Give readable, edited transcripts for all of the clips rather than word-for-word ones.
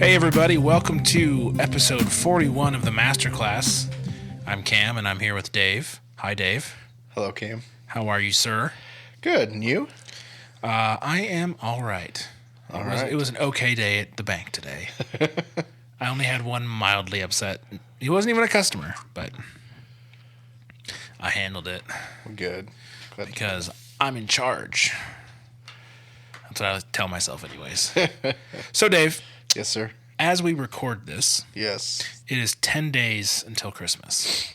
Hey everybody, welcome to episode 41 of the Masterclass. I'm Cam and I'm here with Dave. Hi Dave. Hello, Cam. How are you, sir? Good, and you? I am all right. It was an okay day at the bank today. I only had one mildly upset. He wasn't even a customer, but I handled it Good. because I'm in charge. That's what I tell myself anyways. So Dave, Yes, sir. as we record this, Yes. it is 10 days until Christmas.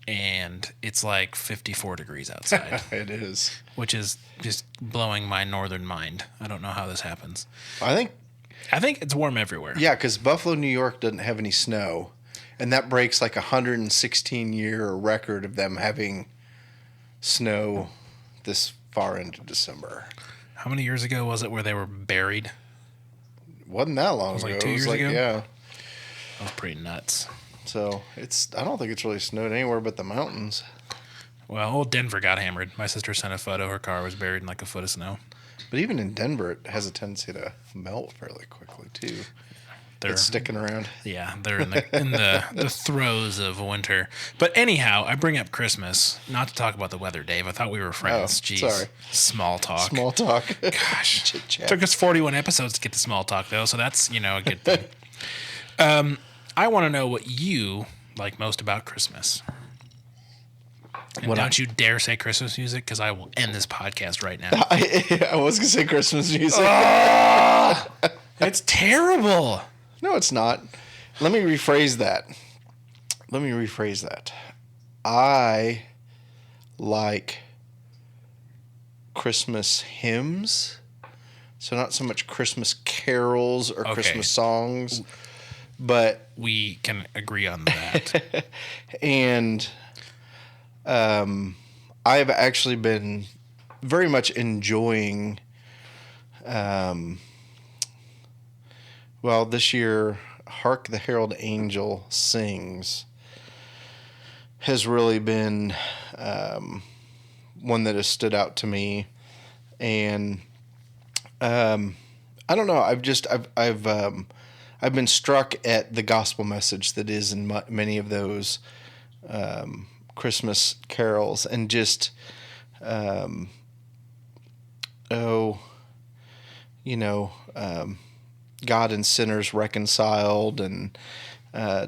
And it's like 54 degrees outside, It is. which is just blowing my northern mind. I don't know how this happens. I think, it's warm everywhere. yeah, because Buffalo, New York doesn't have any snow. And that breaks like a 116-year record of them having snow this far into December. How many years ago was it where they were buried? Wasn't that long was ago. like 2 It was years ago? Yeah. That was pretty nuts. So I don't think it's really snowed anywhere but the mountains. Well, old Denver got hammered. My sister sent a photo. Her car was buried in like a foot of snow. But even in Denver, it has a tendency to melt fairly quickly, too. They're, It's sticking around. yeah, they're in the throes of winter. But anyhow, I bring up Christmas, not to talk about the weather, Dave. I thought we were friends. Oh, Jeez. sorry. Small talk. Small talk. Gosh. Chit-chat. Took us 41 episodes to get to small talk, though, so that's, a good thing. I want to know what you like most about Christmas. And don't you dare say Christmas music, because I will end this podcast right now. I was going to say Christmas music. It's terrible. No, it's not. Let me rephrase that. I like Christmas hymns. So not so much Christmas carols or Okay. Christmas songs, but We can agree on that. and I've actually been very much enjoying this year, Hark the Herald Angel Sings has really been one that has stood out to me. And I don't know, I've been struck at the gospel message that is in many of those Christmas carols, and just God and sinners reconciled, and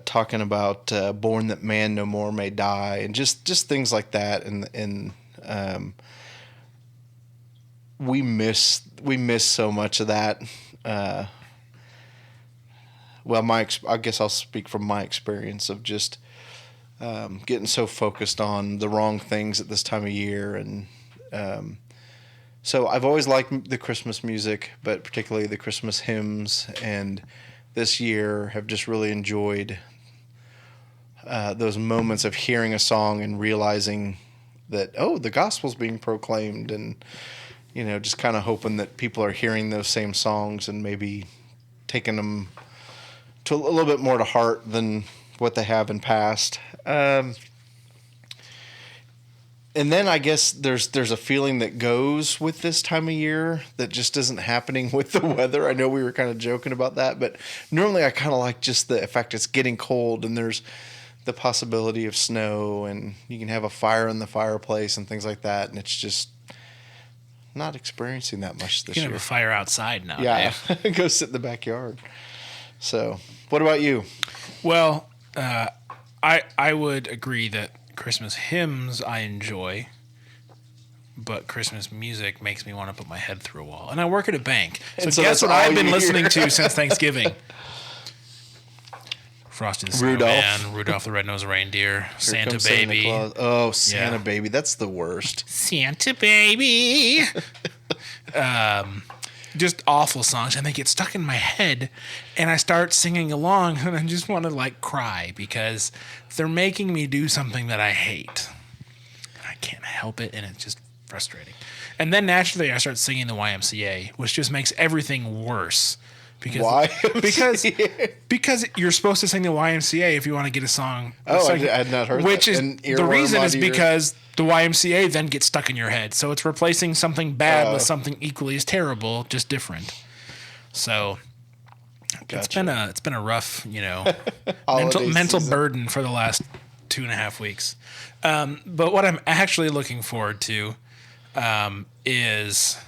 talking about born that man no more may die, and just things like that. And we miss so much of that. I guess I'll speak from my experience of just getting so focused on the wrong things at this time of year. And so I've always liked the Christmas music, but particularly the Christmas hymns, and this year have just really enjoyed those moments of hearing a song and realizing that, the gospel's being proclaimed, and just kind of hoping that people are hearing those same songs and maybe taking them to a little bit more to heart than what they have in past. And then I guess there's a feeling that goes with this time of year that just isn't happening with the weather. I know we were kind of joking about that, but normally I kind of like just the fact it's getting cold and there's the possibility of snow, and you can have a fire in the fireplace and things like that. And it's just not experiencing that much this You year. can have a fire outside now, Yeah, Dave. go sit in the backyard. So, what about you? Well, I would agree that Christmas hymns I enjoy, but Christmas music makes me want to put my head through a wall. And I work at a bank, so so guess that's what all I've been you listening hear. to since Thanksgiving? Frosty the Rudolph. Snowman, Rudolph the Red-Nosed Reindeer, Here Santa comes Baby. Santa Claus. Oh, Santa Yeah. Baby. That's the worst. Santa Baby. Just awful songs, and they get stuck in my head, and I start singing along, and I just want to cry because they're making me do something that I hate. I can't help it, and it's just frustrating. And then naturally, I start singing the YMCA, which just makes everything worse. Because YMCA? because you're supposed to sing the YMCA if you want to get a song. Oh, I had not heard which that. is An the earworm reason is onto your- because the YMCA then gets stuck in your head. So it's replacing something bad with something equally as terrible, just different. So Gotcha. It's been a rough, Holiday mental season. burden for the last 2.5 weeks. But what I'm actually looking forward to is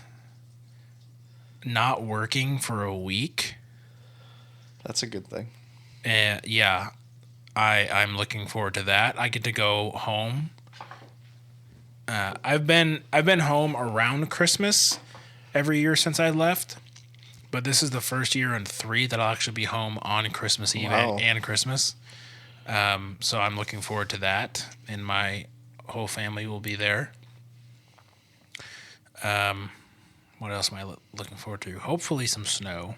not working for a week. That's a good thing. Yeah, I'm looking forward to that. I get to go home. I've been home around Christmas every year since I left, but this is the first year in 3 that I'll actually be home on Christmas Eve Wow. and Christmas. So I'm looking forward to that, and my whole family will be there. What else am I looking forward to? Hopefully some snow.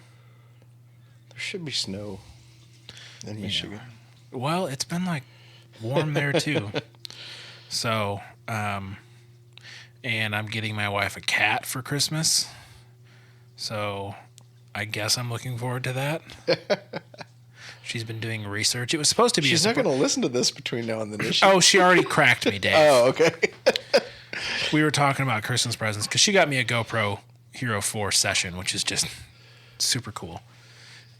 There should be snow in Michigan. Well, it's been warm there too. So, and I'm getting my wife a cat for Christmas. So, I guess I'm looking forward to that. She's been doing research. It was supposed to be. She's not going to listen to this between now and then, is she? Oh, she already cracked me, Dave. Oh, okay. We were talking about Christmas presents because she got me a GoPro Hero 4 Session, which is just super cool.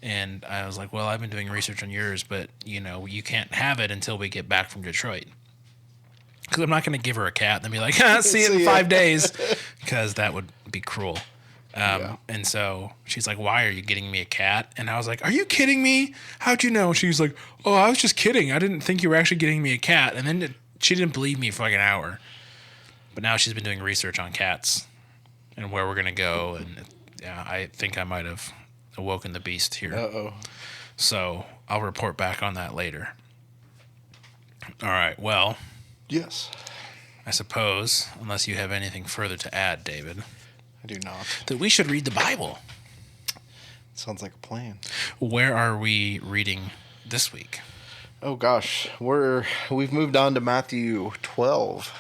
And I was like, well, I've been doing research on yours, but, you can't have it until we get back from Detroit. Because I'm not going to give her a cat and then be like, see you in See ya. 5 days, because that would be cruel. Yeah. And so she's like, why are you getting me a cat? And I was like, are you kidding me? How'd you know? She's like, oh, I was just kidding. I didn't think you were actually getting me a cat. And then she didn't believe me for an hour. But now she's been doing research on cats and where we're going to go. And yeah, I think I might have awoken the beast here. Uh-oh. So I'll report back on that later. All right. Well, Yes. I suppose, unless you have anything further to add, David, I do not. that we should read the Bible. Sounds like a plan. Where are we reading this week? Oh gosh, we've moved on to Matthew 12,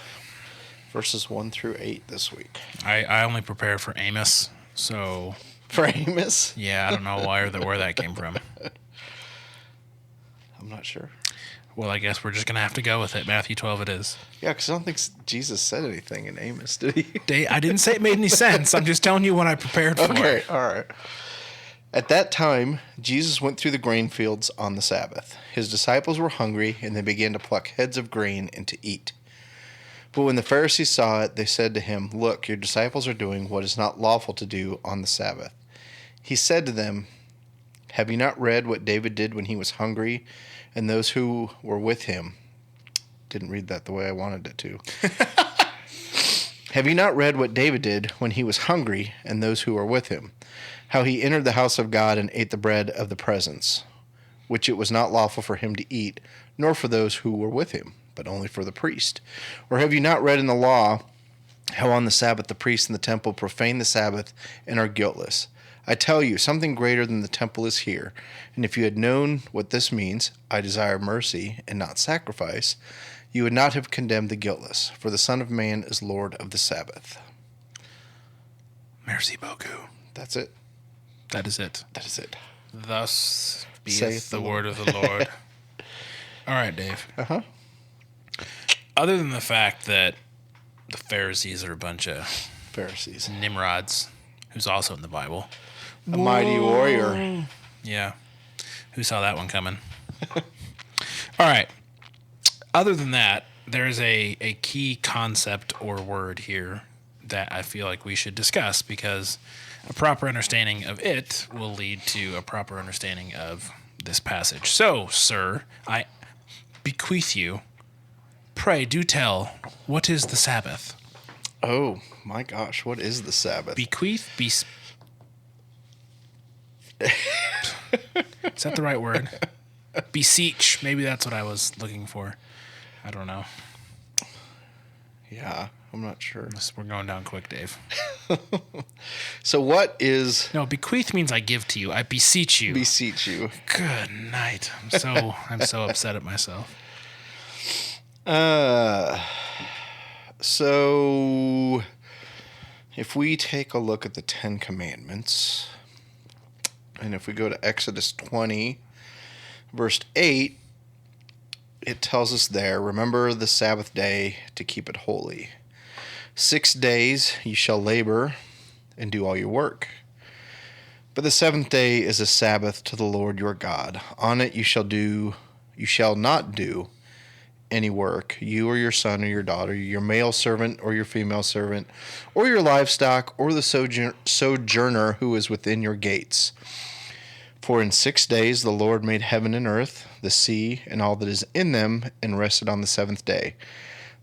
verses 1 through 8 this week. I only prepare for Amos, so For Amos, yeah, I don't know where that came from. I'm not sure. Well, I guess we're just gonna have to go with it. Matthew 12, it is. Yeah, because I don't think Jesus said anything in Amos, did he? I didn't say it made any sense. I'm just telling you what I prepared for. Okay, all right. At that time, Jesus went through the grain fields on the Sabbath. His disciples were hungry, and they began to pluck heads of grain and to eat. But when the Pharisees saw it, they said to him, "Look, your disciples are doing what is not lawful to do on the Sabbath." He said to them, "Have you not read what David did when he was hungry, and those who were with him?" Didn't read that the way I wanted it to. "Have you not read what David did when he was hungry, and those who were with him? How he entered the house of God and ate the bread of the presence, which it was not lawful for him to eat, nor for those who were with him, but only for the priest? Or have you not read in the law how on the Sabbath the priests in the temple profane the Sabbath and are guiltless? I tell you, something greater than the temple is here. And if you had known what this means, 'I desire mercy and not sacrifice,' you would not have condemned the guiltless, for the Son of Man is Lord of the Sabbath." Merci beaucoup. That's it. That is it. That is it. Thus Saith beeth the the word of the Lord. All right, Dave. Uh-huh. Other than the fact that the Pharisees are a bunch of Pharisees. Nimrods, who's also in the Bible. A mighty warrior. Yeah. Who saw that one coming? All right. Other than that, there's a key concept or word here that I feel like we should discuss, because a proper understanding of it will lead to a proper understanding of this passage. So, sir, I bequeath you, pray do tell, what is the Sabbath? Oh, my gosh. What is the Sabbath? Bequeath? Is that the right word? Beseech. Maybe that's what I was looking for. I don't know. Yeah, I'm not sure. We're going down quick, Dave. So what is No, bequeath means I give to you. I beseech you. beseech you? Good night. I'm so upset at myself. So if we take a look at the 10 Commandments, and if we go to Exodus 20, verse 8, it tells us there, "Remember the Sabbath day to keep it holy. 6 days you shall labor and do all your work. But the seventh day is a Sabbath to the Lord your God. On it you shall not do any work, you or your son or your daughter, your male servant or your female servant, or your livestock, or the sojourner who is within your gates. For in 6 days the Lord made heaven and earth, the sea, and all that is in them, and rested on the seventh day.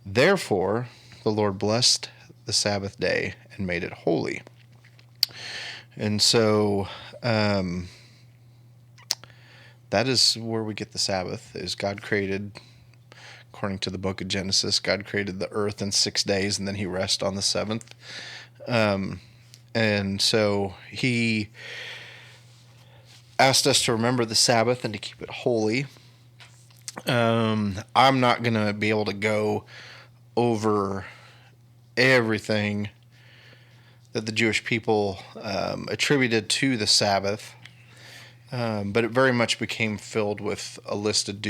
Therefore the Lord blessed the Sabbath day and made it holy. And so that is where we get the Sabbath, is God created, according to the book of Genesis, God created the earth in 6 days, and then he rested on the seventh. And so he asked us to remember the Sabbath and to keep it holy. I'm not going to be able to go over everything that the Jewish people attributed to the Sabbath. But it very much became filled with a list of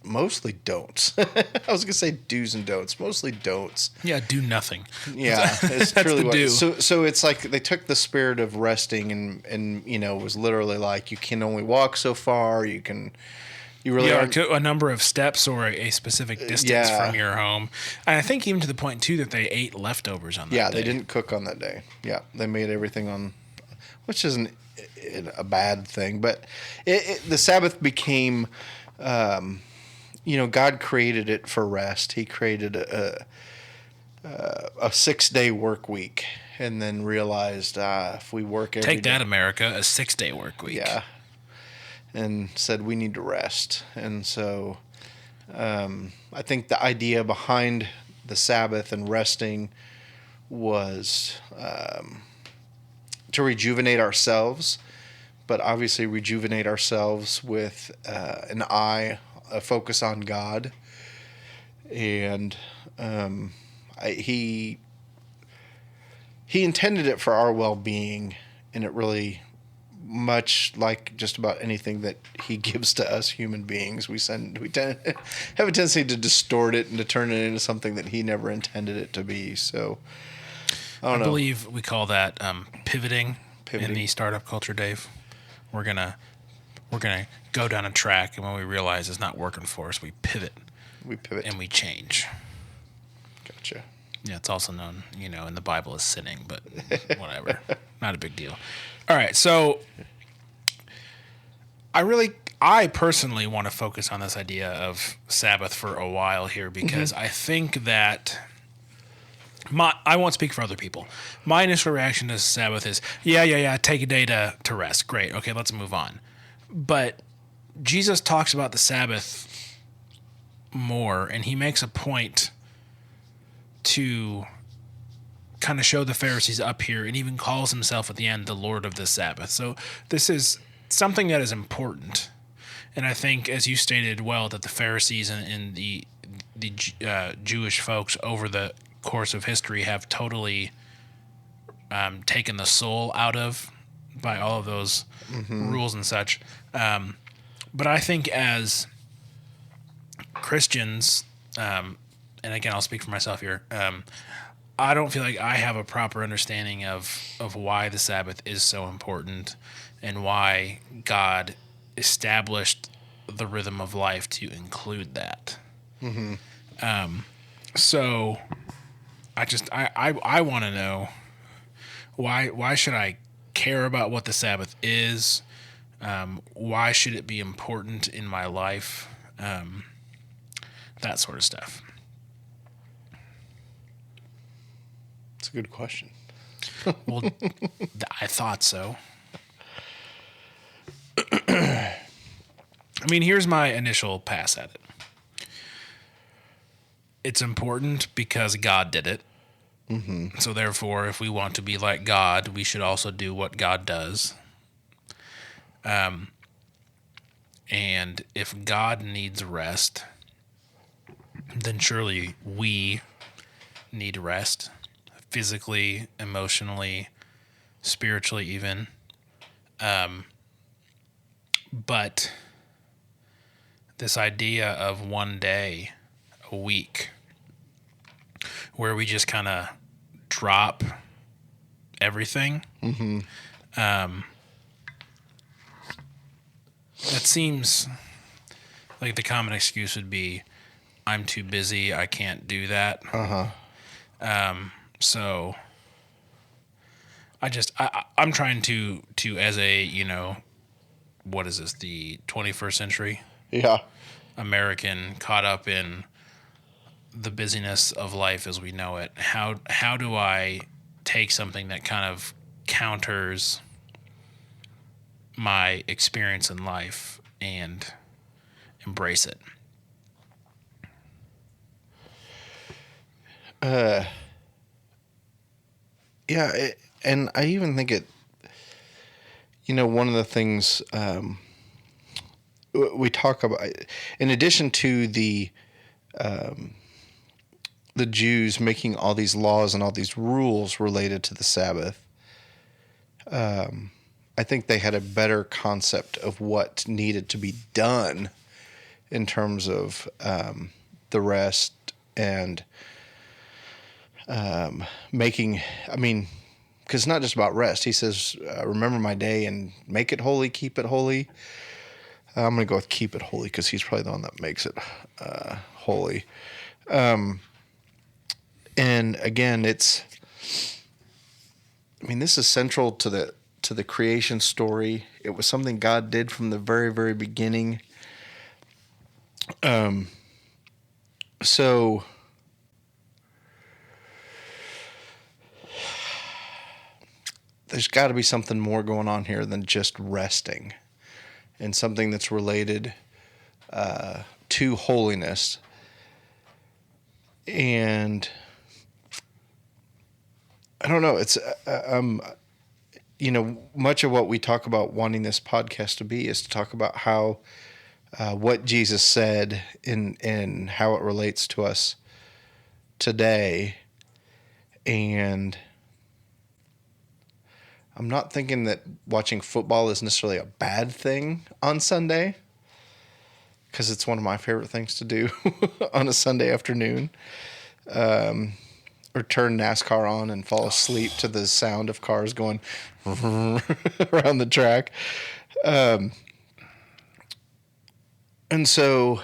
mostly don'ts. I was going to say do's and don'ts, mostly don'ts. Yeah, do nothing. Yeah, it's That's truly the what. do. So it's like they took the spirit of resting and it was literally like, you can only walk so far. You really aren't. A number of steps or a specific distance from your home. And I think even to the point too that they ate leftovers on that day. Yeah, they didn't cook on that day. Yeah, they made everything on, which isn't a bad thing, but the Sabbath became, God created it for rest. He created a 6-day work week, and then realized if we work every Take that, America, a 6-day work week. Yeah, and said we need to rest. And so I think the idea behind the Sabbath and resting was to rejuvenate ourselves, but obviously rejuvenate ourselves with a focus on God. And he intended it for our well-being, and it really, much like just about anything that he gives to us human beings, we have a tendency to distort it and to turn it into something that he never intended it to be. So I believe we call that pivoting in the startup culture, Dave. We're gonna go down a track, and when we realize it's not working for us, we pivot. And we change. Gotcha. Yeah, it's also known, in the Bible as sinning, but whatever. Not a big deal. All right, so I personally want to focus on this idea of Sabbath for a while here, because I think that I won't speak for other people. My initial reaction to Sabbath is, yeah, take a day to rest. Great. Okay, let's move on. But Jesus talks about the Sabbath more, and he makes a point to kind of show the Pharisees up here, and even calls himself at the end the Lord of the Sabbath. So this is something that is important. And I think, as you stated well, that the Pharisees and the Jewish folks over the course of history have totally taken the soul out of by all of those rules and such. But I think as Christians, and again, I'll speak for myself here, I don't feel like I have a proper understanding of why the Sabbath is so important and why God established the rhythm of life to include that. So I want to know why should I care about what the Sabbath is? Why should it be important in my life? That sort of stuff. It's a good question. Well, I thought so. I mean, here's my initial pass at it. It's important because God did it. So therefore, if we want to be like God, we should also do what God does. And if God needs rest, then surely we need rest, physically, emotionally, spiritually even. But this idea of one day a week where we just kind of drop everything, That seems like the common excuse would be, I'm too busy, I can't do that. So I'm trying to as a, what is this, the 21st century Yeah. American caught up in the busyness of life as we know it. How do I take something that kind of counters my experience in life and embrace it? Yeah, and I even think one of the things we talk about, in addition to the Jews making all these laws and all these rules related to the Sabbath, I think they had a better concept of what needed to be done in terms of the rest and making, because it's not just about rest. He says, remember my day and make it holy, keep it holy. I'm going to go with keep it holy because he's probably the one that makes it holy. And again, this is central to the creation story. It was something God did from the very, very beginning. So there's got to be something more going on here than just resting, and something that's related to holiness. And I don't know, it's much of what we talk about wanting this podcast to be is to talk about how what Jesus said and how it relates to us today. And I'm not thinking that watching football is necessarily a bad thing on Sunday, because it's one of my favorite things to do on a Sunday afternoon. Or turn NASCAR on and fall asleep to the sound of cars going around the track. And so,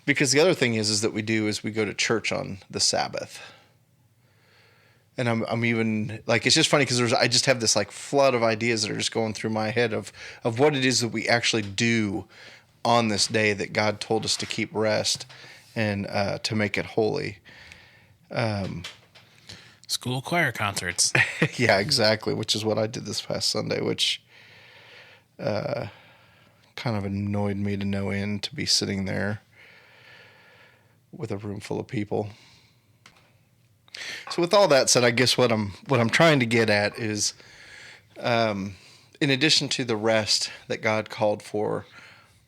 because the other thing is that we go to church on the Sabbath. And I'm even like, it's just funny because I just have this like flood of ideas that are just going through my head of what it is that we actually do on this day that God told us to keep rest and to make it holy. School choir concerts. Yeah, exactly. Which is what I did this past Sunday, which kind of annoyed me to no end to be sitting there with a room full of people. So with all that said, I guess what I'm trying to get at is, in addition to the rest that God called for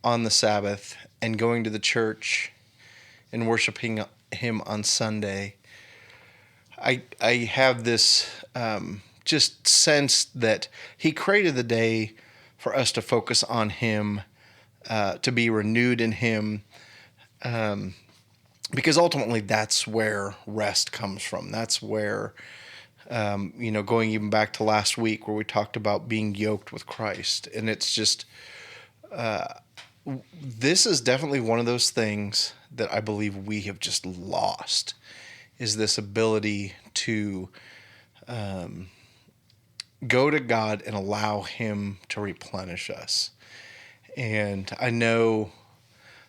on the Sabbath and going to the church and worshiping Him on Sunday, I have this just sense that He created the day for us to focus on Him, to be renewed in Him, because ultimately that's where rest comes from. That's where, going even back to last week where we talked about being yoked with Christ. And it's just, this is definitely one of those things that I believe we have just lost, is this ability to go to God and allow Him to replenish us. And I know,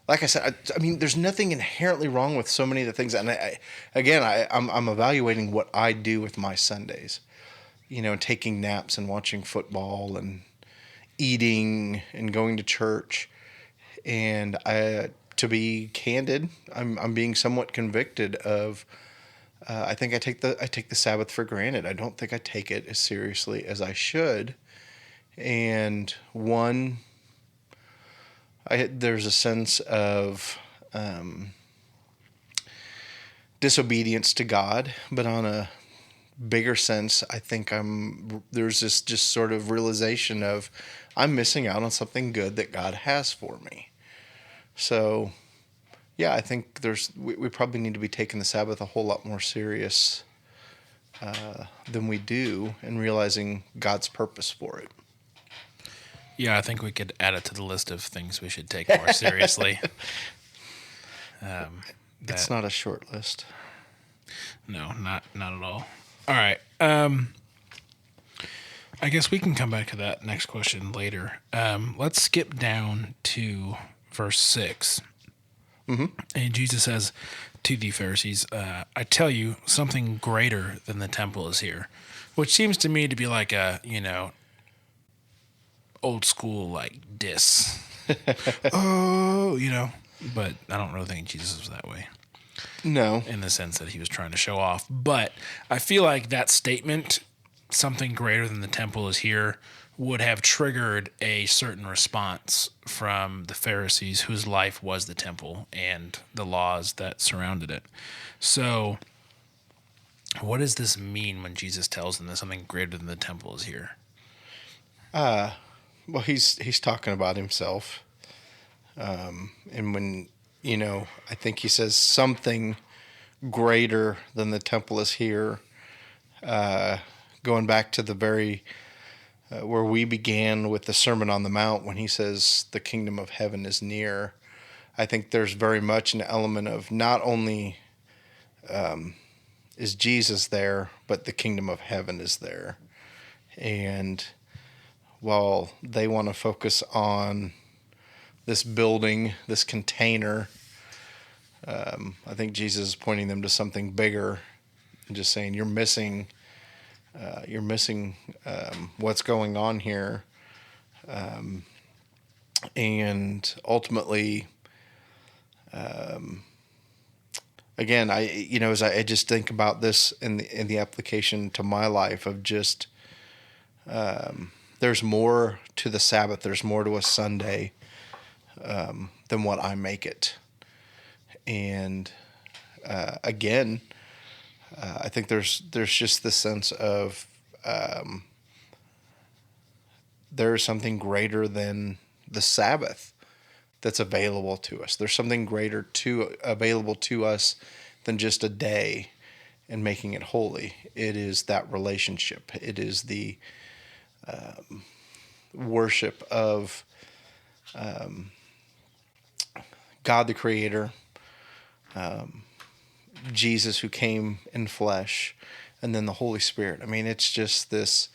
like I said, there's nothing inherently wrong with so many of the things. And I'm evaluating what I do with my Sundays, taking naps and watching football and eating and going to church. And to be candid, I'm being somewhat convicted of. I think I take the Sabbath for granted. I don't think I take it as seriously as I should. And there's a sense of disobedience to God, but on a bigger sense, I think there's this just sort of realization of I'm missing out on something good that God has for me. So, yeah, I think we probably need to be taking the Sabbath a whole lot more serious than we do, and realizing God's purpose for it. Yeah, I think we could add it to the list of things we should take more seriously. It's not a short list. No, not at all. All right. I guess we can come back to that next question later. Let's skip down to verse 6. Mm-hmm. And Jesus says to the Pharisees, I tell you, something greater than the temple is here. Which seems to me to be like a, old school, like, diss. Oh, But I don't really think Jesus was that way. No. In the sense that he was trying to show off. But I feel like that statement, something greater than the temple is here, would have triggered a certain response from the Pharisees whose life was the temple and the laws that surrounded it. So what does this mean when Jesus tells them that something greater than the temple is here? Well, he's talking about himself. And when, I think he says something greater than the temple is here, going back to the very, where we began with the Sermon on the Mount, when he says the kingdom of heaven is near, I think there's very much an element of not only is Jesus there, but the kingdom of heaven is there. And while they want to focus on this building, this container, I think Jesus is pointing them to something bigger and just saying, you're missing what's going on here. And ultimately, again, as I just think about this in the application to my life of just, there's more to the Sabbath. There's more to a Sunday than what I make it. And again, I think there's just this sense of there is something greater than the Sabbath that's available to us. There's something greater available to us than just a day and making it holy. It is that relationship. It is the worship of God the Creator, Jesus who came in flesh, and then the Holy Spirit. I mean, it's just this,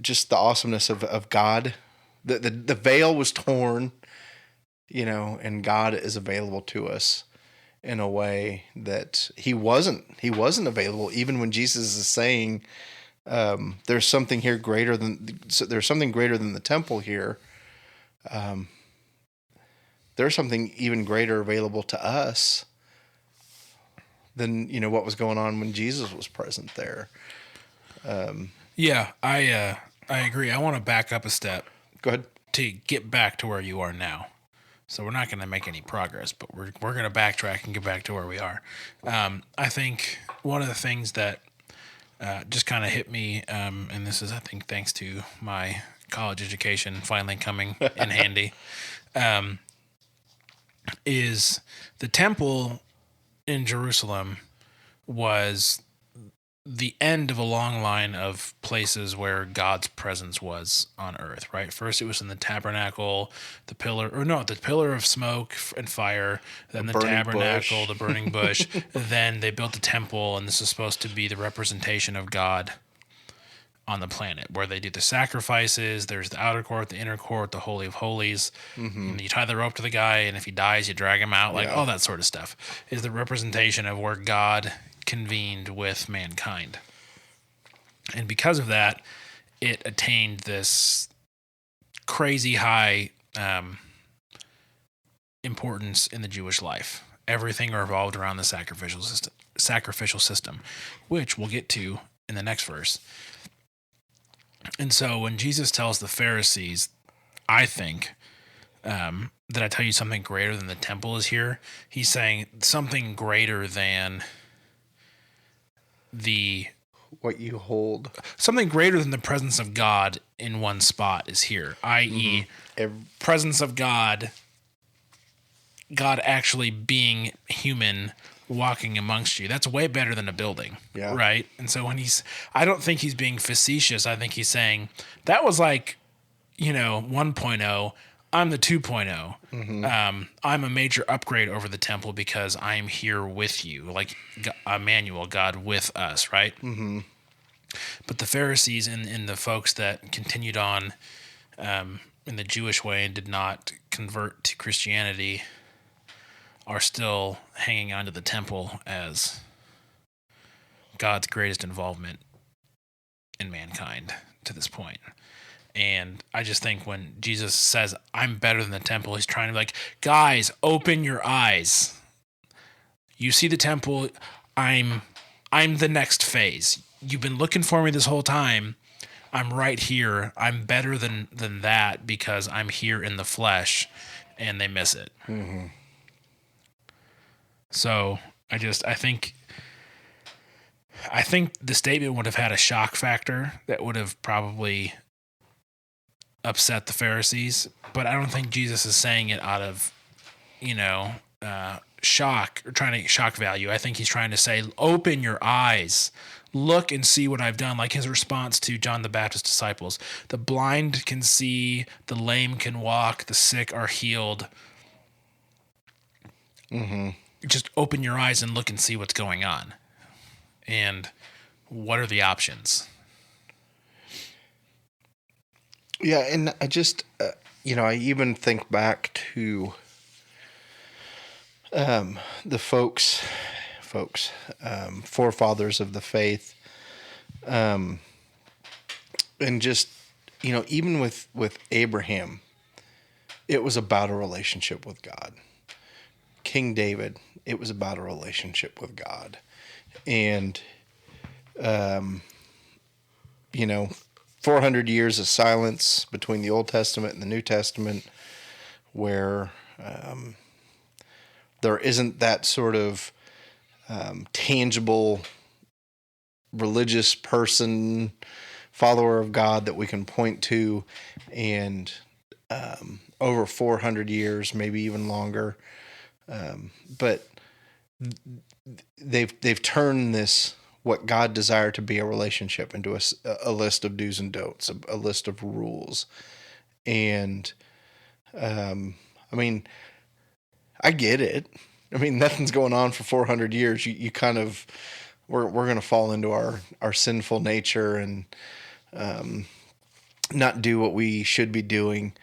just the awesomeness of God. The veil was torn, and God is available to us in a way that he wasn't available. Even when Jesus is saying, there's something here there's something greater than the temple here. There's something even greater available to us than, what was going on when Jesus was present there. Yeah, I agree. I want to back up a step. Go ahead. To get back to where you are now. So we're not going to make any progress, but we're going to backtrack and get back to where we are. I think one of the things that just kind of hit me, and this is, I think, thanks to my college education finally coming in handy, is the temple in Jerusalem was the end of a long line of places where God's presence was on earth, right? First, it was in the tabernacle, the pillar of smoke and fire, then the tabernacle, the burning bush. Then they built the temple, and this is supposed to be the representation of God on the planet, where they do the sacrifices. There's the outer court, the inner court, the Holy of Holies. Mm-hmm. And you tie the rope to the guy, and if he dies, you drag him out. All that sort of stuff is the representation of where God convened with mankind. And because of that, it attained this crazy high importance in the Jewish life. Everything revolved around the sacrificial system, which we'll get to in the next verse. And so when Jesus tells the Pharisees, I think, that I tell you something greater than the temple is here, he's saying something greater than what you hold. Something greater than the presence of God in one spot is here, i.e., presence of God God actually being human, walking amongst you. That's way better than a building. Yeah. Right. And so I don't think he's being facetious. I think he's saying that was like, 1.0. I'm the 2.0. I'm a major upgrade over the temple because I'm here with you, like Emmanuel, God with us, right? Mm-hmm. But the Pharisees and the folks that continued on in the Jewish way and did not convert to Christianity are still hanging on to the temple as God's greatest involvement in mankind to this point. And I just think when Jesus says, I'm better than the temple, he's trying to be like, guys, open your eyes. You see the temple, I'm the next phase. You've been looking for me this whole time. I'm right here. I'm better than that because I'm here in the flesh, and they miss it. Mm-hmm. So I think the statement would have had a shock factor that would have probably upset the Pharisees, but I don't think Jesus is saying it out of, shock or trying to shock value. I think he's trying to say, open your eyes, look and see what I've done. Like his response to John the Baptist's disciples, the blind can see, the lame can walk, the sick are healed. Mm-hmm. Just open your eyes and look and see what's going on. And what are the options? Yeah, and I just, I even think back to the forefathers of the faith, and just, even with Abraham, it was about a relationship with God. King David, it was about a relationship with God. And, 400 years of silence between the Old Testament and the New Testament, where there isn't that sort of tangible religious person, follower of God that we can point to, and over 400 years, maybe even longer. But they've turned this, what God desired to be a relationship, into a list of do's and don'ts, a list of rules. And, I get it. Nothing's going on for 400 years. You kind of, we're going to fall into our sinful nature and, not do what we should be doing.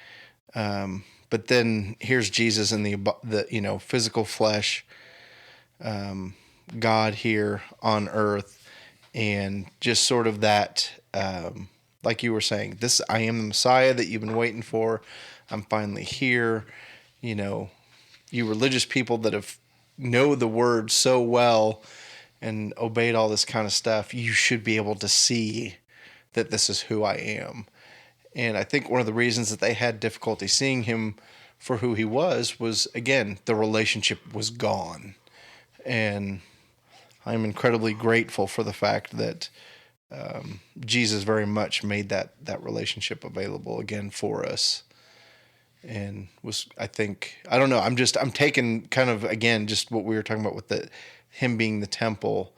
But then here's Jesus in the physical flesh, God here on earth, and just sort of that, like you were saying, I am the Messiah that you've been waiting for. I'm finally here. You religious people that know the word so well and obeyed all this kind of stuff, you should be able to see that this is who I am. And I think one of the reasons that they had difficulty seeing him for who he was, again, the relationship was gone. And I'm incredibly grateful for the fact that Jesus very much made that relationship available again for us. And I don't know, I'm taking kind of, again, just what we were talking about with him being the temple,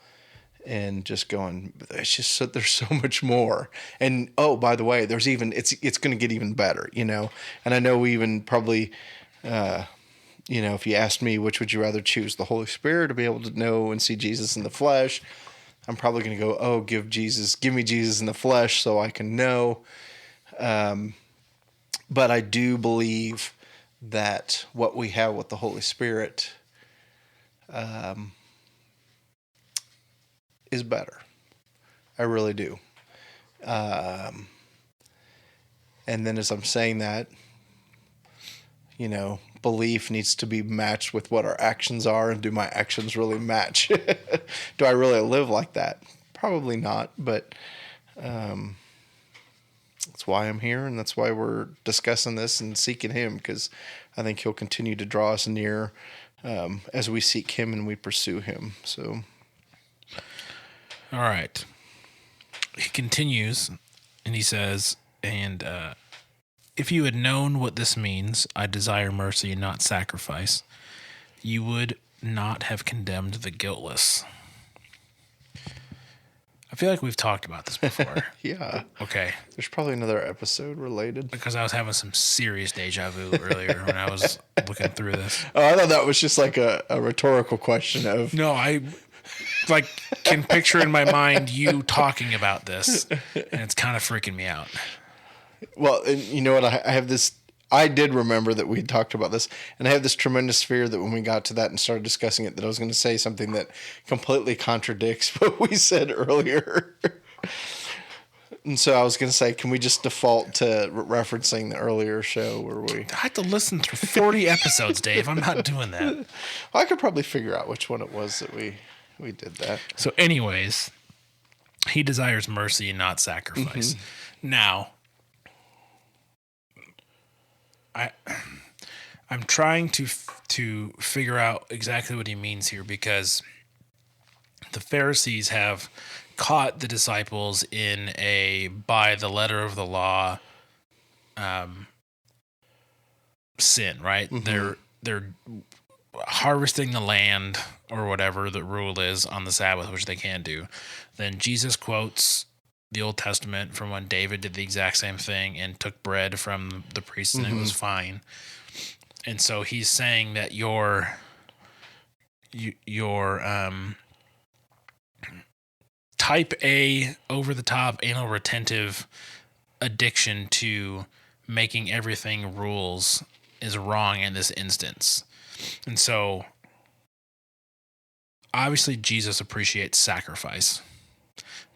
and just going, it's just there's so much more. And oh, by the way, there's even it's going to get even better, And I know we even probably, if you asked me which would you rather choose, the Holy Spirit to be able to know and see Jesus in the flesh, I'm probably going to go, oh, give me Jesus in the flesh so I can know. But I do believe that what we have with the Holy Spirit is better. I really do. And then as I'm saying that, belief needs to be matched with what our actions are, and do my actions really match? Do I really live like that? Probably not, but that's why I'm here, and that's why we're discussing this and seeking him, because I think he'll continue to draw us near as we seek him and we pursue him. So, all right. He continues, and he says, and if you had known what this means, I desire mercy and not sacrifice, you would not have condemned the guiltless. I feel like we've talked about this before. Yeah. Okay. There's probably another episode related. Because I was having some serious deja vu earlier when I was looking through this. Oh, I thought that was just like a rhetorical question of... No, I can picture in my mind you talking about this, and it's kind of freaking me out. Well, and you know what? I have this... I did remember that we talked about this, and I have this tremendous fear that when we got to that and started discussing it, that I was going to say something that completely contradicts what we said earlier. And so I was going to say, can we just default to referencing the earlier show where we... I had to listen through 40 episodes, Dave. I'm not doing that. Well, I could probably figure out which one it was that we did that. So anyways, he desires mercy and not sacrifice. Mm-hmm. Now... I'm trying to figure out exactly what he means here, because the Pharisees have caught the disciples in a by the letter of the law sin, right? Mm-hmm. They're harvesting the land or whatever the rule is on the Sabbath, which they can't do. Then Jesus quotes the Old Testament from when David did the exact same thing and took bread from the priests, and it was fine. And so he's saying that your type A over the top anal retentive addiction to making everything rules is wrong in this instance. And so obviously Jesus appreciates sacrifice.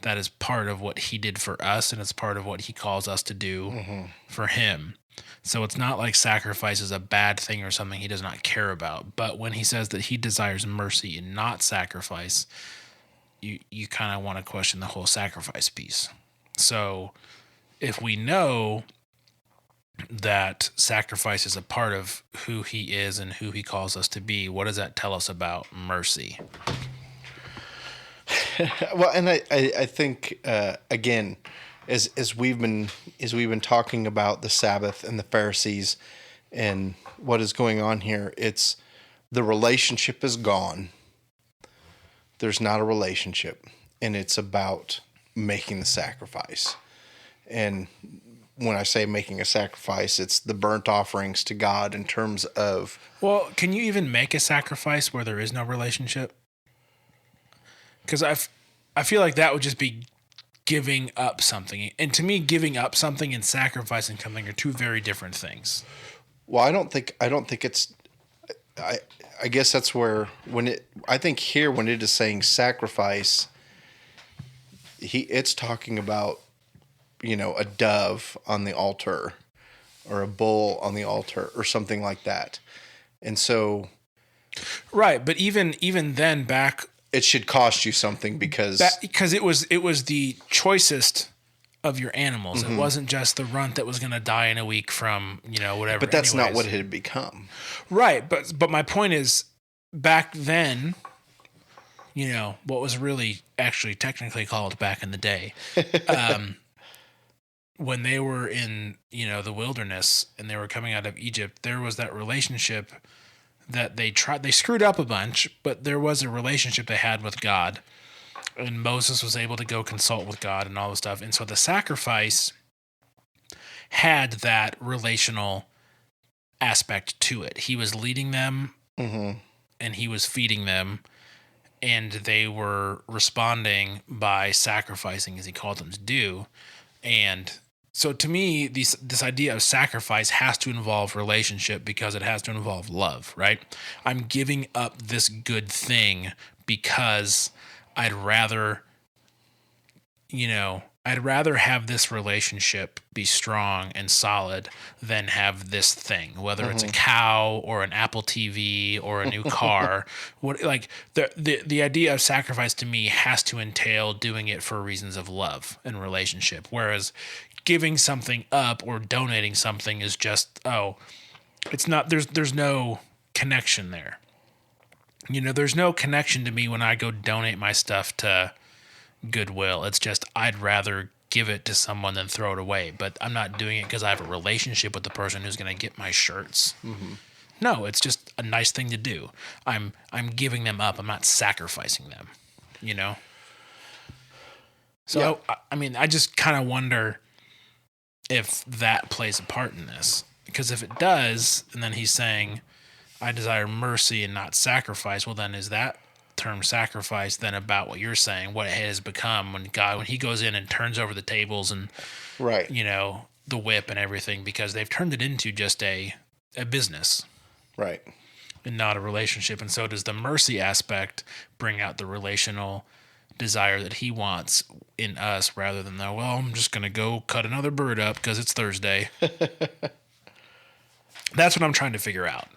That is part of what he did for us, and it's part of what he calls us to do for him. So it's not like sacrifice is a bad thing or something he does not care about. But when he says that he desires mercy and not sacrifice, you kind of want to question the whole sacrifice piece. So if we know that sacrifice is a part of who he is and who he calls us to be, what does that tell us about mercy? Well, and I think again, as we've been talking about the Sabbath and the Pharisees and what is going on here, it's the relationship is gone. There's not a relationship, and it's about making the sacrifice. And when I say making a sacrifice, it's the burnt offerings to God in terms of... Well, can you even make a sacrifice where there is no relationship? Because I feel like that would just be giving up something. And to me, giving up something and sacrificing something are two very different things. Well, I don't think it's... I guess that's where I think here when it is saying sacrifice, it's talking about, a dove on the altar or a bull on the altar or something like that. And so... Right, but even then back... It should cost you something because it was the choicest of your animals. It wasn't just the runt that was going to die in a week from, whatever. But that's not what it had become. Right, but my point is, back then, what was really actually technically called back in the day, when they were in, the wilderness and they were coming out of Egypt, there was that relationship that they screwed up a bunch, but there was a relationship they had with God, and Moses was able to go consult with God and all this stuff. And so the sacrifice had that relational aspect to it. He was leading them and he was feeding them, and they were responding by sacrificing as he called them to do. And so to me, this idea of sacrifice has to involve relationship because it has to involve love, right? I'm giving up this good thing because I'd rather have this relationship be strong and solid than have this thing, whether it's a cow or an Apple TV or a new car. The idea of sacrifice to me has to entail doing it for reasons of love and relationship, whereas giving something up or donating something is just, it's not, there's no connection there. There's no connection to me when I go donate my stuff to Goodwill. It's just, I'd rather give it to someone than throw it away, but I'm not doing it because I have a relationship with the person who's going to get my shirts. No, it's just, a nice thing to do. I'm giving them up. I'm not sacrificing them, you know? So, I mean, I just kind of wonder if that plays a part in this. Because if it does, and then he's saying, I desire mercy and not sacrifice, well, then is that term sacrifice then about what you're saying, what it has become when he goes in and turns over the tables and, right, you know, the whip and everything, because they've turned it into just a business. Right. And not a relationship. And so does the mercy aspect bring out the relational desire that he wants in us rather than the, well, I'm just going to go cut another bird up because it's Thursday. That's what I'm trying to figure out.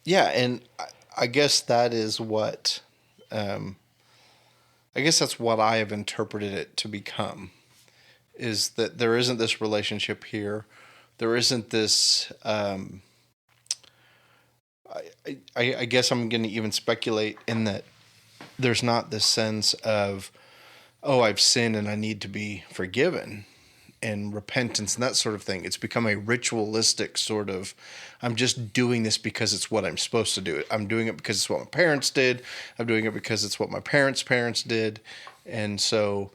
Yeah, and I guess that is what, I guess that's what I have interpreted it to become, is that there isn't this relationship here. There isn't this, I guess I'm going to even speculate in that there's not this sense of, oh, I've sinned and I need to be forgiven and repentance and that sort of thing. It's become a ritualistic sort of, I'm just doing this because it's what I'm supposed to do. I'm doing it because it's what my parents did. I'm doing it because it's what my parents' did. And so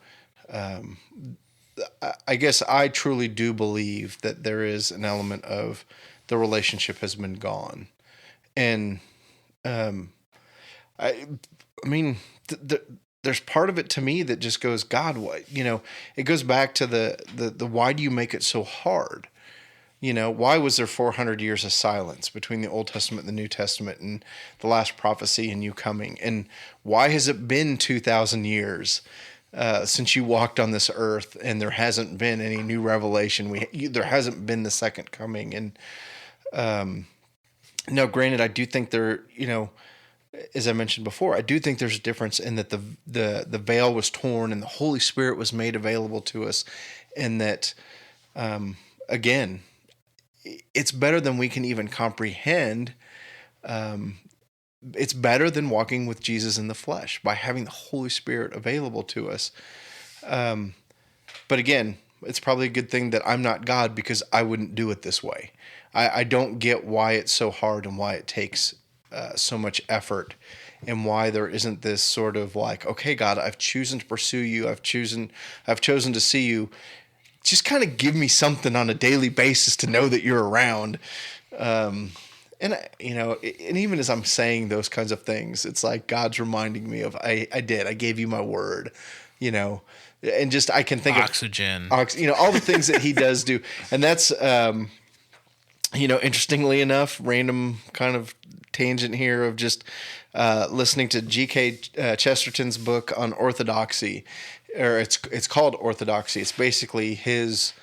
I guess I truly do believe that there is an element of the relationship has been gone. And I mean, there's part of it to me that just goes, God, what, you know, it goes back to the why do you make it so hard? You know, why was there 400 years of silence between the Old Testament and the New Testament and the last prophecy and you coming? And why has it been 2,000 years since you walked on this earth and there hasn't been any new revelation? There hasn't been the second coming. And now, granted, I do think there, you know, as I mentioned before, I do think there's a difference in that the veil was torn and the Holy Spirit was made available to us, and that, again, it's better than we can even comprehend. It's better than walking with Jesus in the flesh by having the Holy Spirit available to us. But again, it's probably a good thing that I'm not God because I wouldn't do it this way. I don't get why it's so hard and why it takes so much effort and why there isn't this sort of like, okay, God, I've chosen to pursue you. I've chosen to see you. Just kind of give me something on a daily basis to know that you're around. And you know, and even as I'm saying those kinds of things, it's like God's reminding me of, I gave you my word, you know, and just, I can think oxygen, you know, all the things that he does do. And that's, you know, interestingly enough, random kind of tangent here of just listening to G.K. Chesterton's book on orthodoxy, or it's called Orthodoxy. It's basically his,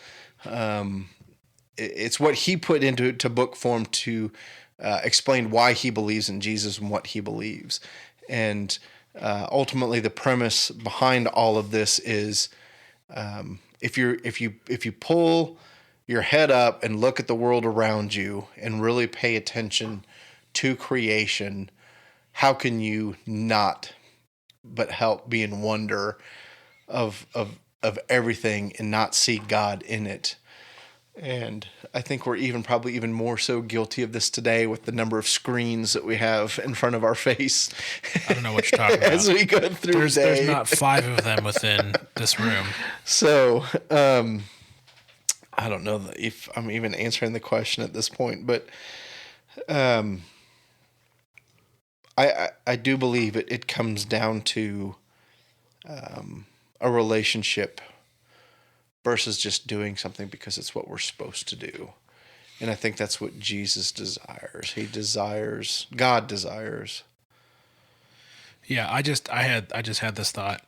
it's what he put into book form to explain why he believes in Jesus and what he believes. And ultimately, the premise behind all of this is, if you pull your head up and look at the world around you and really pay attention to creation, how can you not but help be in wonder of everything and not see God in it? And I think we're probably even more so guilty of this today with the number of screens that we have in front of our face. I don't know what you're talking about. As we go through there's not 5 of them within this room. So, I don't know if I'm even answering the question at this point, but I do believe it comes down to a relationship versus just doing something because it's what we're supposed to do. And I think that's what Jesus desires. God desires. Yeah, I just had this thought.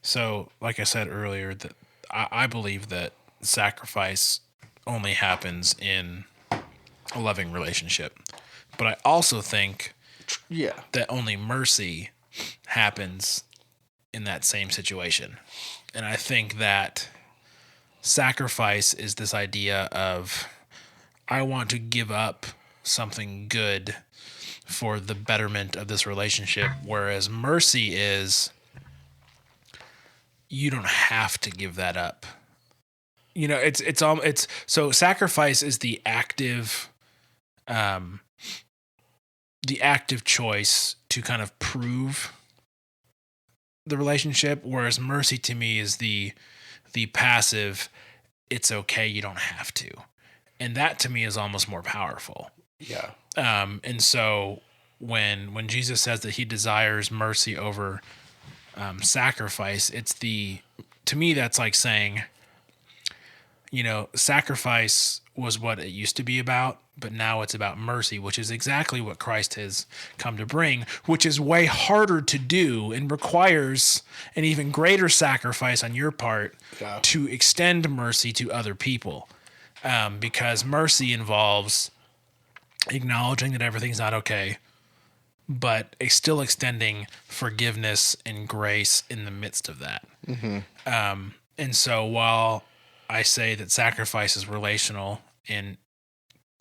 So like I said earlier, that I believe that sacrifice only happens in a loving relationship. But I also think that only mercy happens in that same situation. And I think that sacrifice is this idea of, I want to give up something good for the betterment of this relationship, whereas mercy is, you don't have to give that up. it's so sacrifice is the active choice to kind of prove the relationship, whereas mercy to me is the passive, it's okay, you don't have to. And that to me is almost more powerful. Yeah. And so when Jesus says that he desires mercy over sacrifice, to me that's like saying, sacrifice was what it used to be about, but now it's about mercy, which is exactly what Christ has come to bring, which is way harder to do and requires an even greater sacrifice on your part to extend mercy to other people. Because mercy involves acknowledging that everything's not okay, but still extending forgiveness and grace in the midst of that. Mm-hmm. And so while I say that sacrifice is relational and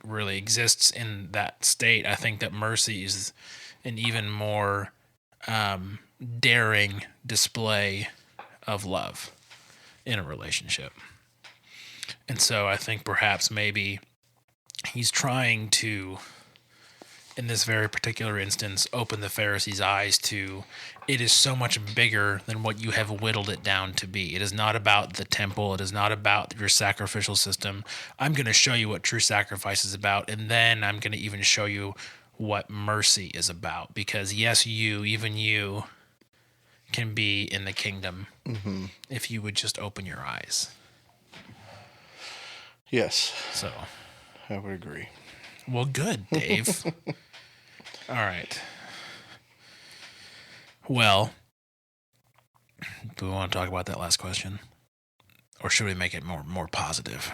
really exists in that state, I think that mercy is an even more daring display of love in a relationship. And so I think perhaps maybe he's trying to, in this very particular instance, open the Pharisees' eyes to it is so much bigger than what you have whittled it down to be. It is not about the temple. It is not about your sacrificial system. I'm going to show you what true sacrifice is about, and then I'm going to even show you what mercy is about. Because yes, even you, can be in the kingdom if you would just open your eyes. Yes. So I would agree. Well, good, Dave. All right. Well, do we want to talk about that last question? Or should we make it more positive?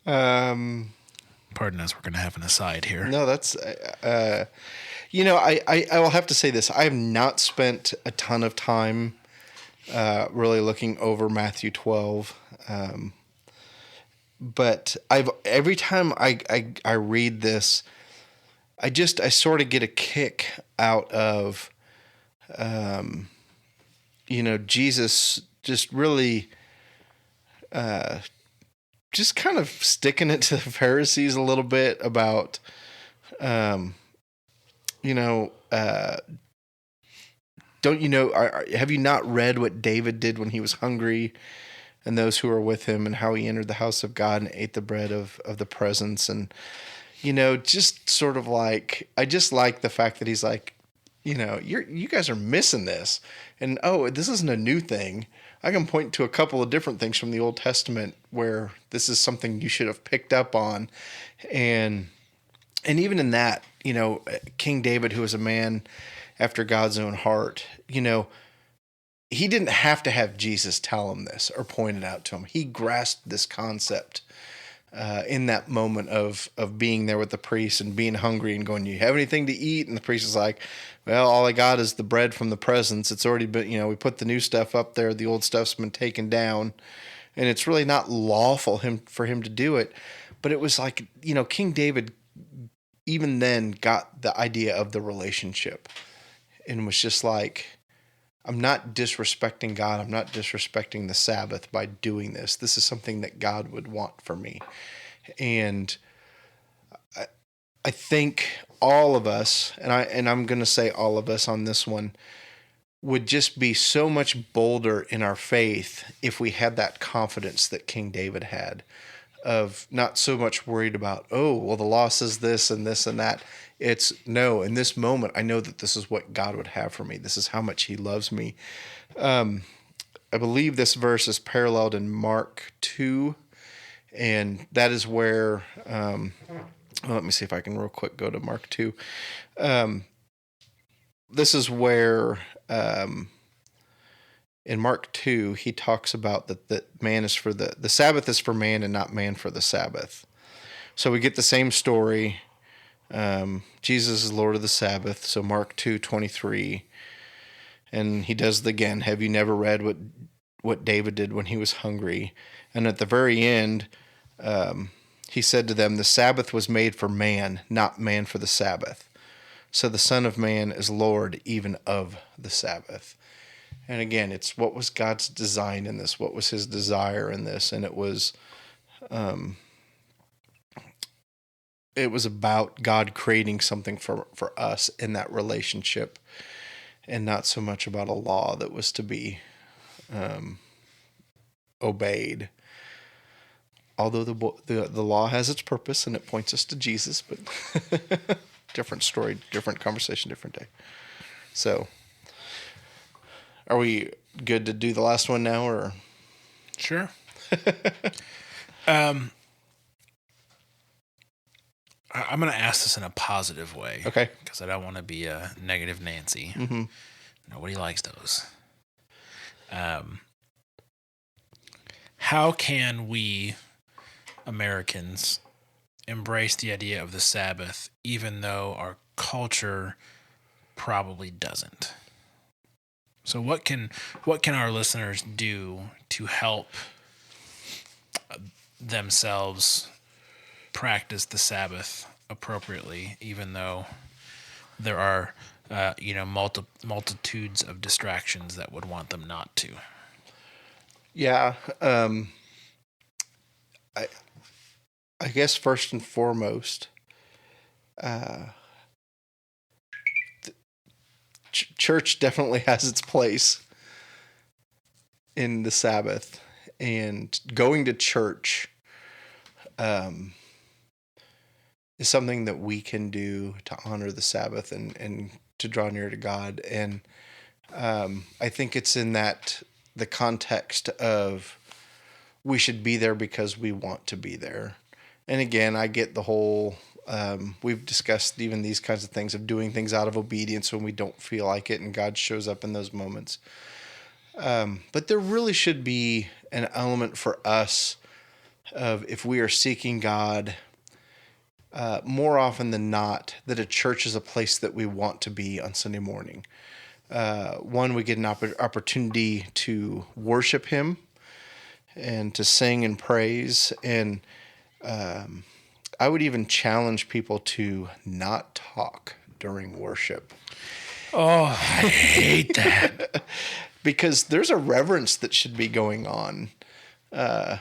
Pardon us, we're going to have an aside here. No, that's... I will have to say this. I have not spent a ton of time really looking over Matthew 12. But every time I read this, I sort of get a kick out of, Jesus just really, just kind of sticking it to the Pharisees a little bit about, don't you know, have you not read what David did when he was hungry and those who were with him, and how he entered the house of God and ate the bread of the presence? And, just sort of like, I just like the fact that he's like, you guys are missing this. And, this isn't a new thing. I can point to a couple of different things from the Old Testament where this is something you should have picked up on. And even in that, King David, who was a man after God's own heart, he didn't have to have Jesus tell him this or point it out to him. He grasped this concept in that moment of being there with the priest and being hungry and going, "You have anything to eat?" And the priest is like, "Well, all I got is the bread from the presence. It's already been, we put the new stuff up there. The old stuff's been taken down. And it's really not lawful for him to do it." But it was like, King David even then got the idea of the relationship and was just like, I'm not disrespecting God. I'm not disrespecting the Sabbath by doing this. This is something that God would want for me. And I think all of us, and I'm going to say all of us on this one, would just be so much bolder in our faith if we had that confidence that King David had, of not so much worried about, the law says this and this and that. It's no, in this moment, I know that this is what God would have for me. This is how much he loves me. I believe this verse is paralleled in Mark 2, and that is where, let me see if I can real quick go to Mark 2. This is where, in Mark 2, he talks about that man is for the Sabbath is for man and not man for the Sabbath. So we get the same story. Jesus is Lord of the Sabbath. So Mark 2:23, and he does it again. Have you never read what David did when he was hungry? And at the very end, he said to them, the Sabbath was made for man, not man for the Sabbath. So the Son of Man is Lord even of the Sabbath. And again, it's what was God's design in this? What was his desire in this? And it was about God creating something for us in that relationship, and not so much about a law that was to be obeyed. Although the law has its purpose and it points us to Jesus, but different story, different conversation, different day. So, are we good to do the last one now, or? Sure. I'm going to ask this in a positive way. Okay. Because I don't want to be a negative Nancy. Mm-hmm. Nobody likes those. How can we Americans embrace the idea of the Sabbath, even though our culture probably doesn't? So what can our listeners do to help themselves practice the Sabbath appropriately, even though there are multitudes of distractions that would want them not to? Yeah, I guess first and foremost, church definitely has its place in the Sabbath, and going to church is something that we can do to honor the Sabbath and to draw near to God. And I think it's in the context of we should be there because we want to be there. And again, I get the whole, we've discussed even these kinds of things of doing things out of obedience when we don't feel like it, and God shows up in those moments. But there really should be an element for us of, if we are seeking God, more often than not, that a church is a place that we want to be on Sunday morning. One, we get an opportunity to worship him and to sing and praise. And I would even challenge people to not talk during worship. Oh, I hate that. Because there's a reverence that should be going on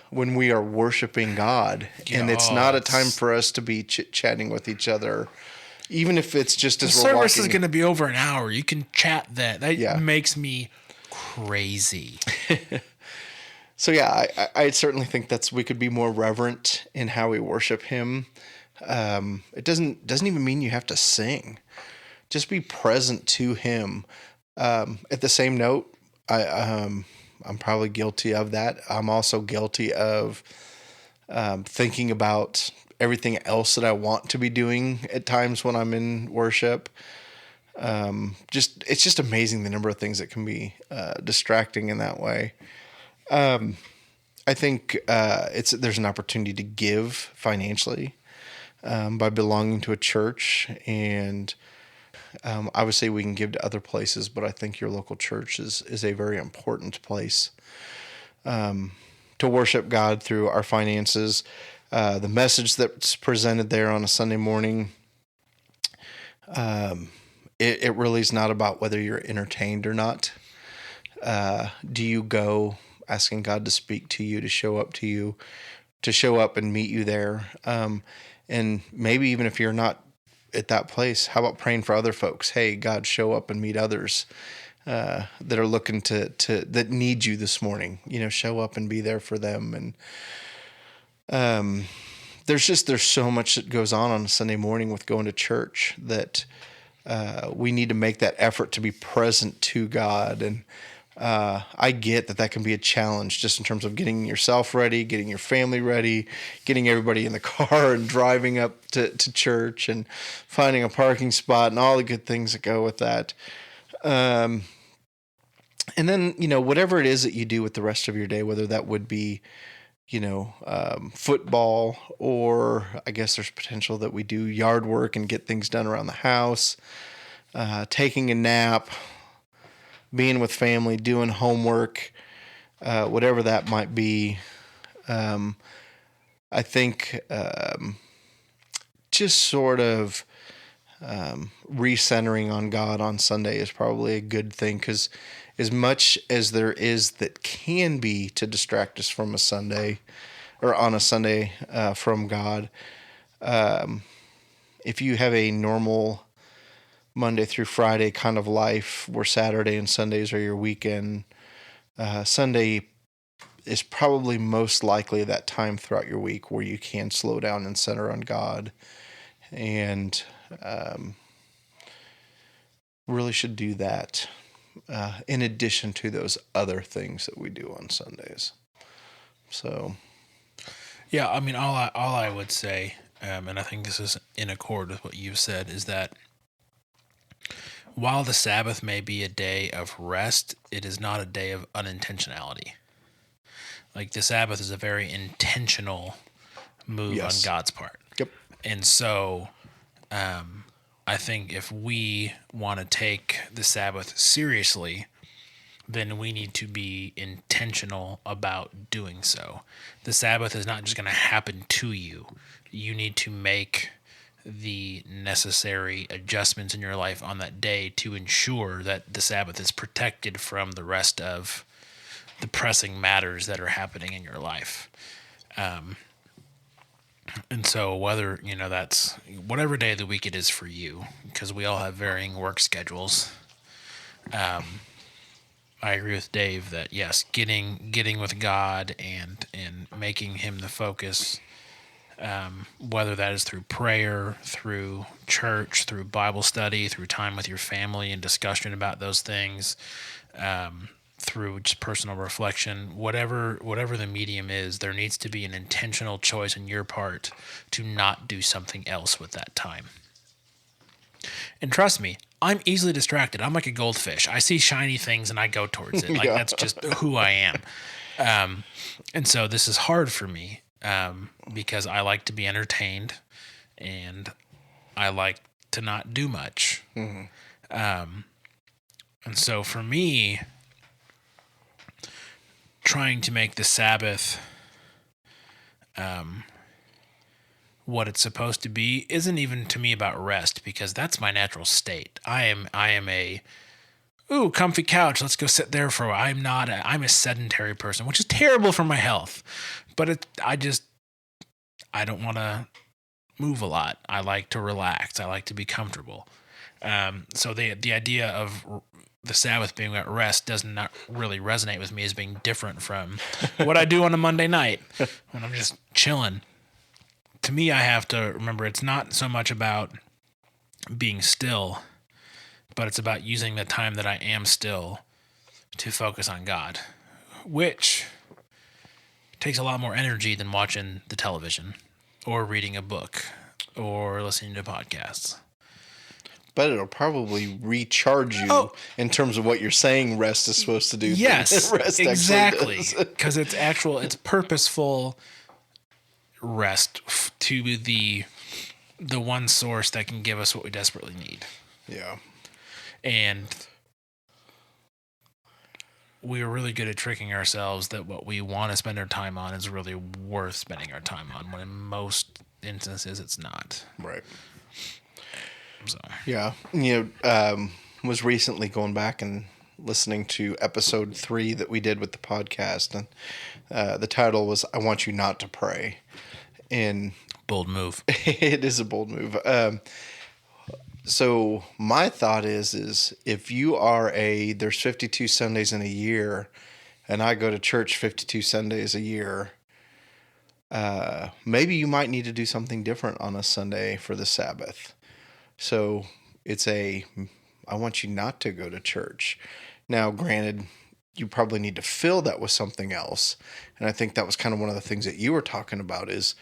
when we are worshiping God. And it's not a time for us to be chit-chatting with each other. Even if it's just as we're walking. The service is going to be over an hour. You can chat that. That makes me crazy. So yeah, I certainly think we could be more reverent in how we worship him. It doesn't even mean you have to sing. Just be present to him. At the same note, I'm probably guilty of that. I'm also guilty of thinking about everything else that I want to be doing at times when I'm in worship. It's just amazing the number of things that can be distracting in that way. I think there's an opportunity to give financially by belonging to a church, and obviously we can give to other places, but I think your local church is a very important place to worship God through our finances. The message that's presented there on a Sunday morning, it really is not about whether you're entertained or not. Do you go asking God to speak to you, to show up and meet you there? And maybe even if you're not at that place, how about praying for other folks? Hey, God, show up and meet others that are looking that need you this morning. Show up and be there for them. And there's so much that goes on a Sunday morning with going to church that we need to make that effort to be present to God. And I get that can be a challenge just in terms of getting yourself ready, getting your family ready, getting everybody in the car and driving up to church and finding a parking spot and all the good things that go with that. And then, whatever it is that you do with the rest of your day, whether that would be, football, or I guess there's potential that we do yard work and get things done around the house, taking a nap, being with family, doing homework, whatever that might be. I think just sort of recentering on God on Sunday is probably a good thing, because as much as there is that can be to distract us from a Sunday or on a Sunday from God, if you have a normal Monday through Friday kind of life where Saturday and Sundays are your weekend, Sunday is probably most likely that time throughout your week where you can slow down and center on God, and really should do that in addition to those other things that we do on Sundays. So, Yeah, I mean, all I would say, and I think this is in accord with what you've said, is that while the Sabbath may be a day of rest, it is not a day of unintentionality. Like, the Sabbath is a very intentional move on God's part. Yep. And so I think if we want to take the Sabbath seriously, then we need to be intentional about doing so. The Sabbath is not just going to happen to you. You need to make the necessary adjustments in your life on that day to ensure that the Sabbath is protected from the rest of the pressing matters that are happening in your life. And so whether, that's whatever day of the week it is for you, because we all have varying work schedules. I agree with Dave that yes, getting with God and making him the focus, whether that is through prayer, through church, through Bible study, through time with your family and discussion about those things, through just personal reflection, whatever the medium is, there needs to be an intentional choice on your part to not do something else with that time. And trust me, I'm easily distracted. I'm like a goldfish. I see shiny things and I go towards it. Like that's just who I am. And so this is hard for me because I like to be entertained and I like to not do much. Mm-hmm. And so for me, trying to make the Sabbath what it's supposed to be isn't even to me about rest, because that's my natural state. I am a comfy couch, let's go sit there for a while. I'm a sedentary person, which is terrible for my health. But I don't want to move a lot. I like to relax. I like to be comfortable. So the idea of the Sabbath being at rest does not really resonate with me as being different from what I do on a Monday night when I'm just chilling. To me, I have to remember it's not so much about being still, but it's about using the time that I am still to focus on God, which takes a lot more energy than watching the television or reading a book or listening to podcasts. But it'll probably recharge you in terms of what you're saying rest is supposed to do. Yes, exactly. Because it's purposeful rest to the one source that can give us what we desperately need. Yeah. And we are really good at tricking ourselves that what we want to spend our time on is really worth spending our time on, when in most instances it's not. Right. So. Yeah. Was recently going back and listening to episode 3 that we did with the podcast, and the title was "I Want You Not to Pray." And bold move. It is a bold move. So my thought is if you are there's 52 Sundays in a year, and I go to church 52 Sundays a year, maybe you might need to do something different on a Sunday for the Sabbath. So it's I want you not to go to church. Now, granted, you probably need to fill that with something else. And I think that was kind of one of the things that you were talking about is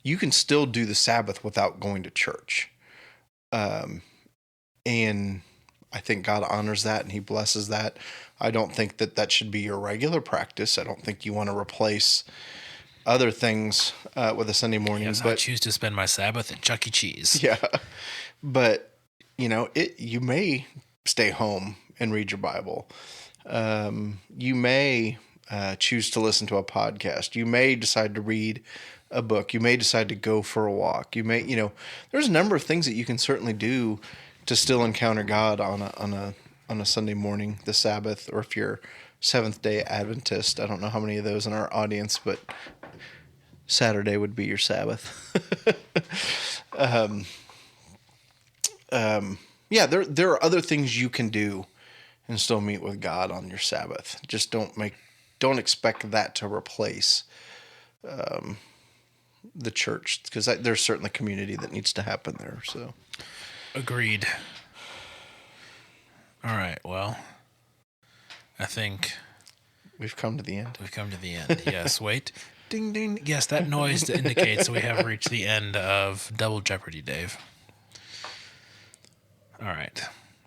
you can still do the Sabbath without going to church. And I think God honors that and he blesses that. I don't think that should be your regular practice. I don't think you want to replace other things with a Sunday morning. Yes, but I choose to spend my Sabbath at Chuck E. Cheese. Yeah. But, you may stay home and read your Bible. You may choose to listen to a podcast. You may decide to read a book. You may decide to go for a walk. You may, there's a number of things that you can certainly do to still encounter God on a Sunday morning, the Sabbath, or if you're Seventh-day Adventist. I don't know how many of those in our audience, but Saturday would be your Sabbath. Yeah, there are other things you can do and still meet with God on your Sabbath. Just don't expect that to replace the church, because there's certainly community that needs to happen there. So, agreed. All right. Well, I think we've come to the end. We've come to the end. Yes. Wait. Ding ding. Yes, that noise indicates we have reached the end of Double Jeopardy, Dave. All right.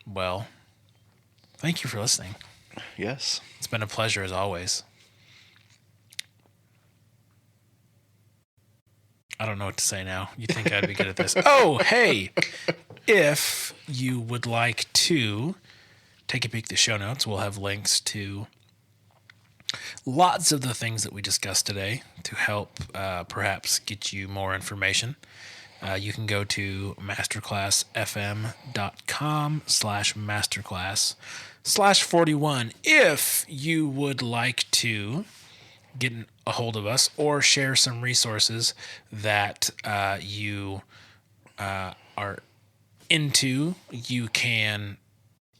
Well, thank you for listening. Yes. It's been a pleasure as always. I don't know what to say now. You think I'd be good at this. Oh, hey. If you would like to take a peek at the show notes, we'll have links to lots of the things that we discussed today to help perhaps get you more information. You can go to masterclassfm.com/masterclass/41 if you would like to get a hold of us or share some resources that you are into. You can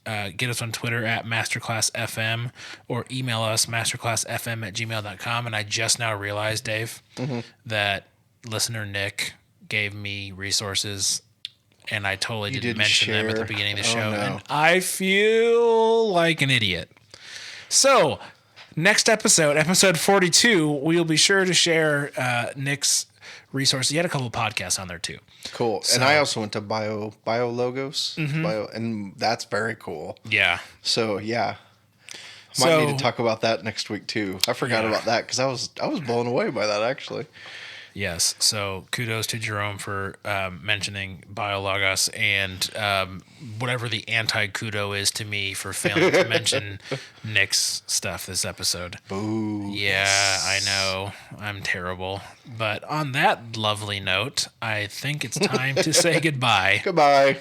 get us on Twitter at masterclassfm or email us masterclassfm@gmail.com. And I just now realized, Dave, that listener Nick gave me resources and I totally didn't mention them at the beginning of the show. No. And I feel like an idiot. So next episode 42, we'll be sure to share Nick's resources. He had a couple of podcasts on there too. Cool. So, and I also went to BioLogos, and that's very cool. Yeah. So yeah, might need to talk about that next week too. I forgot about that because I was blown away by that actually. Yes. So kudos to Jerome for mentioning BioLogos and whatever the anti-kudo is to me for failing to mention Nick's stuff this episode. Boo. Yeah, I know. I'm terrible. But on that lovely note, I think it's time to say goodbye. Goodbye.